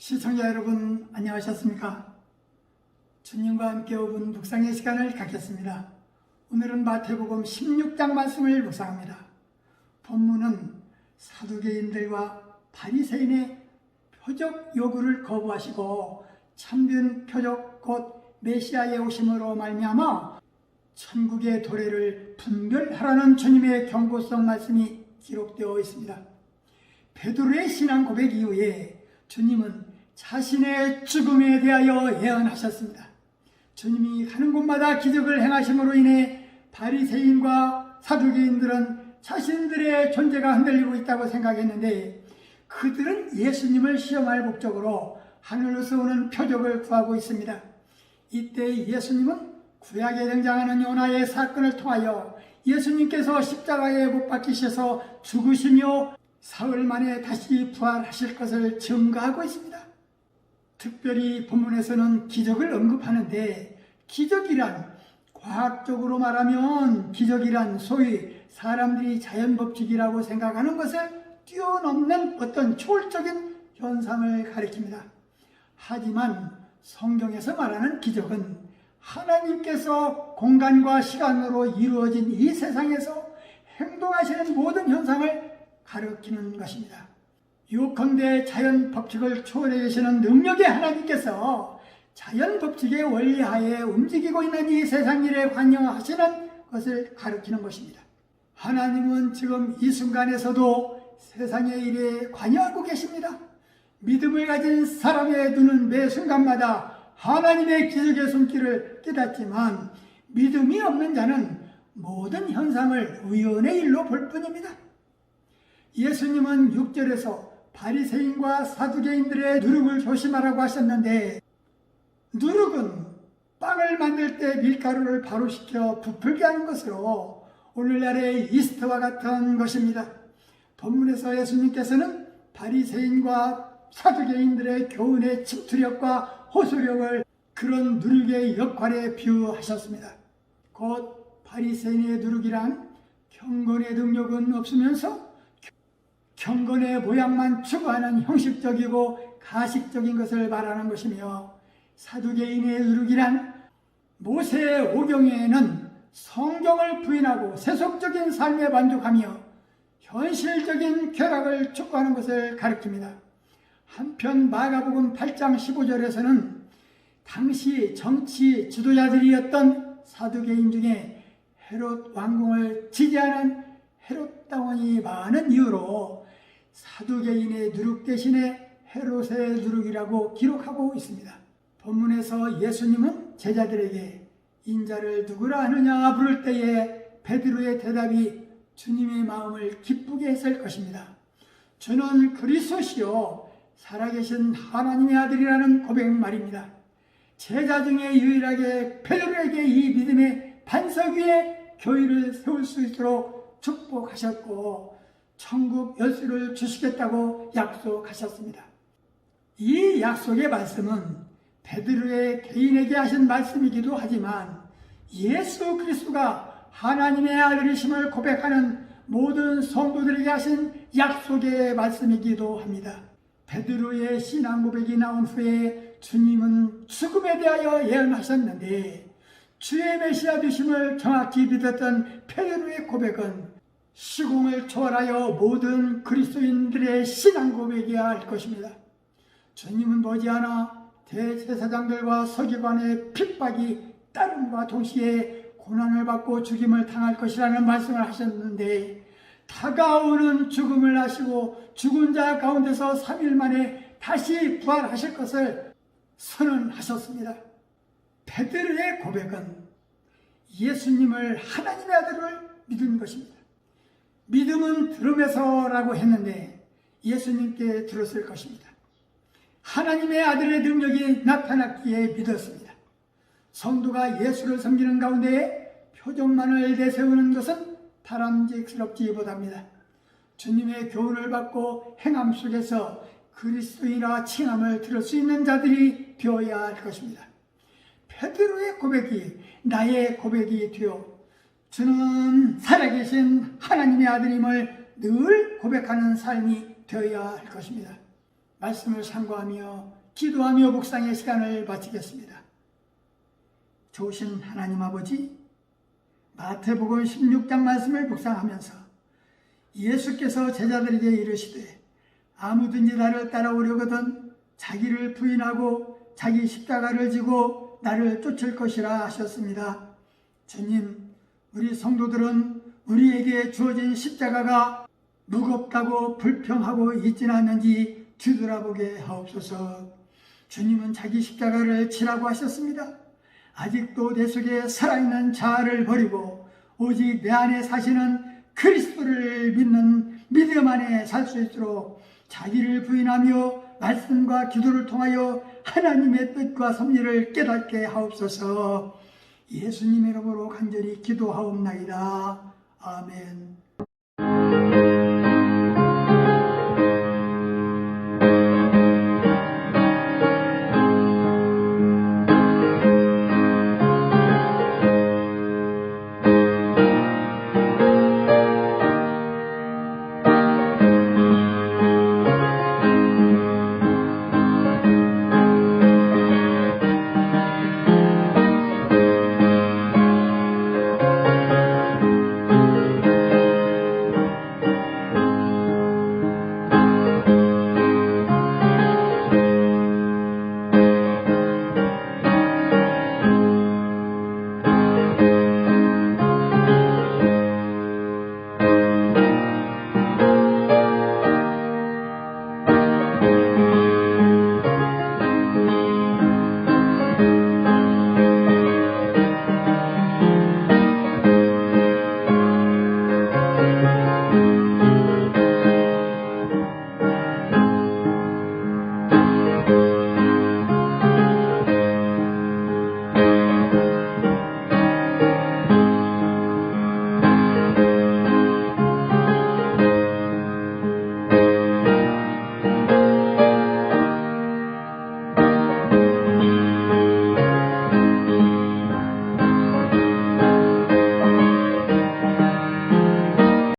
시청자 여러분 안녕하셨습니까? 주님과 함께 5분 묵상의 시간을 갖겠습니다. 오늘은 마태복음 16장 말씀을 묵상합니다. 본문은 사두개인들과 바리새인의 표적 요구를 거부하시고 참된 표적 곧 메시아의 오심으로 말미암아 천국의 도래를 분별하라는 주님의 경고성 말씀이 기록되어 있습니다. 베드로의 신앙 고백 이후에 주님은 자신의 죽음에 대하여 예언하셨습니다. 주님이 가는 곳마다 기적을 행하심으로 인해 바리새인과 사두개인들은 자신들의 존재가 흔들리고 있다고 생각했는데 그들은 예수님을 시험할 목적으로 하늘로서 오는 표적을 구하고 있습니다. 이때 예수님은 구약에 등장하는 요나의 사건을 통하여 예수님께서 십자가에 못 박히셔서 죽으시며 사흘 만에 다시 부활하실 것을 증거하고 있습니다. 특별히 본문에서는 기적을 언급하는데 기적이란 과학적으로 말하면 기적이란 소위 사람들이 자연법칙이라고 생각하는 것을 뛰어넘는 어떤 초월적인 현상을 가리킵니다. 하지만 성경에서 말하는 기적은 하나님께서 공간과 시간으로 이루어진 이 세상에서 행동하시는 모든 현상을 가리키는 것입니다. 요컨대 자연 법칙을 초월해 계시는 능력의 하나님께서 자연 법칙의 원리하에 움직이고 있는 이 세상 일에 관여하시는 것을 가리키는 것입니다. 하나님은 지금 이 순간에서도 세상의 일에 관여하고 계십니다. 믿음을 가진 사람의 눈은 매 순간마다 하나님의 기적의 손길을 깨닫지만 믿음이 없는 자는 모든 현상을 우연의 일로 볼 뿐입니다. 예수님은 6절에서 바리새인과 사두개인들의 누룩을 조심하라고 하셨는데 누룩은 빵을 만들 때 밀가루를 바로 식혀 부풀게 하는 것으로 오늘날의 이스트와 같은 것입니다. 본문에서 예수님께서는 바리새인과 사두개인들의 교훈의 침투력과 호소력을 그런 누룩의 역할에 비유하셨습니다. 곧 바리새인의 누룩이란 경건의 능력은 없으면서 경건의 모양만 추구하는 형식적이고 가식적인 것을 말하는 것이며 사두개인의 누룩이란 모세의 오경에는 성경을 부인하고 세속적인 삶에 만족하며 현실적인 쾌락을 촉구하는 것을 가리킵니다. 한편 마가복음 8장 15절에서는 당시 정치 지도자들이었던 사두개인 중에 헤롯 왕궁을 지지하는 헤롯 당원이 많은 이유로 사두개인의 누룩 대신에 헤롯의 누룩이라고 기록하고 있습니다. 본문에서 예수님은 제자들에게 인자를 누구라 하느냐 부를 때에 베드로의 대답이 주님의 마음을 기쁘게 했을 것입니다. 주는 그리스도시요 살아계신 하나님의 아들이라는 고백 말입니다. 제자 중에 유일하게 베드로에게 이 믿음의 반석 위에 교회를 세울 수 있도록 축복하셨고 천국 열쇠를 주시겠다고 약속하셨습니다. 이 약속의 말씀은 베드로의 개인에게 하신 말씀이기도 하지만 예수 그리스도가 하나님의 아들이심을 고백하는 모든 성도들에게 하신 약속의 말씀이기도 합니다. 베드로의 신앙 고백이 나온 후에 주님은 죽음에 대하여 예언하셨는데 주의 메시아 되심을 정확히 믿었던 베드로의 고백은 시공을 초월하여 모든 그리스도인들의 신앙 고백이어야 할 것입니다. 주님은 머지않아 대제사장들과 서기관의 핍박이 따름과 동시에 고난을 받고 죽임을 당할 것이라는 말씀을 하셨는데 다가오는 죽음을 아시고 죽은 자 가운데서 3일 만에 다시 부활하실 것을 선언하셨습니다. 베드로의 고백은 예수님을 하나님의 아들을 믿은 것입니다. 믿음은 들음에서라고 했는데 예수님께 들었을 것입니다. 하나님의 아들의 능력이 나타났기에 믿었습니다. 성도가 예수를 섬기는 가운데 표정만을 내세우는 것은 바람직스럽지 못합니다. 주님의 교훈을 받고 행함 속에서 그리스도인이라 칭함을 들을 수 있는 자들이 되어야 할 것입니다. 베드로의 고백이 나의 고백이 되어 주는 살아계신 하나님의 아들임을 늘 고백하는 삶이 되어야 할 것입니다. 말씀을 상고하며 기도하며 묵상의 시간을 마치겠습니다. 좋으신 하나님 아버지, 마태복음 16장 말씀을 묵상하면서 예수께서 제자들에게 이르시되 아무든지 나를 따라오려거든 자기를 부인하고 자기 십자가를 지고 나를 쫓을 것이라 하셨습니다. 주님, 우리 성도들은 우리에게 주어진 십자가가 무겁다고 불평하고 있지는 않는지 뒤돌아보게 하옵소서. 주님은 자기 십자가를 지라고 하셨습니다. 아직도 내 속에 살아있는 자아를 버리고 오직 내 안에 사시는 그리스도를 믿는 믿음 안에 살 수 있도록 자기를 부인하며 말씀과 기도를 통하여 하나님의 뜻과 섭리를 깨닫게 하옵소서. 예수님 이름으로 간절히 기도하옵나이다. 아멘.